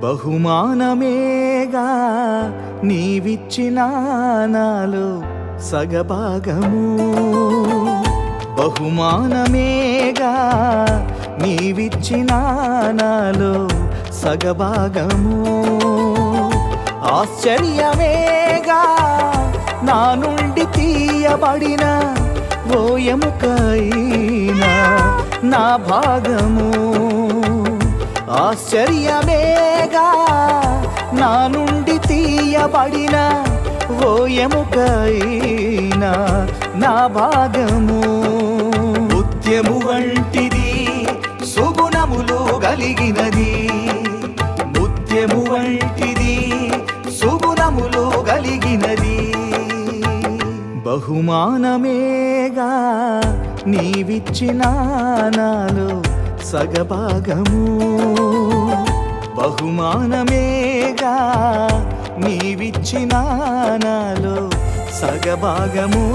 బహుమానమేగా నీవిచ్చిన నాలో సగభాగము. బహుమానమేగా నీవిచ్చిన నాలో సగభాగము. ఆశ్చర్యమేగా నా నుండి తీయబడిన ఓ ఎముకైనా నా భాగము. ఆశ్చర్యమేగా నా నుండి తీయబడిన ఓ ఎముకైనా నా భాగము. ముత్యము వంటిది సుగుణములు కలిగినది. ముత్యము వంటిది సుగుణములు కలిగినది. బహుమానమేగా నీవిచ్చిన నాలో సగభాగము. బహుమానమేగా నీవిచ్చిన నాలో సగభాగము.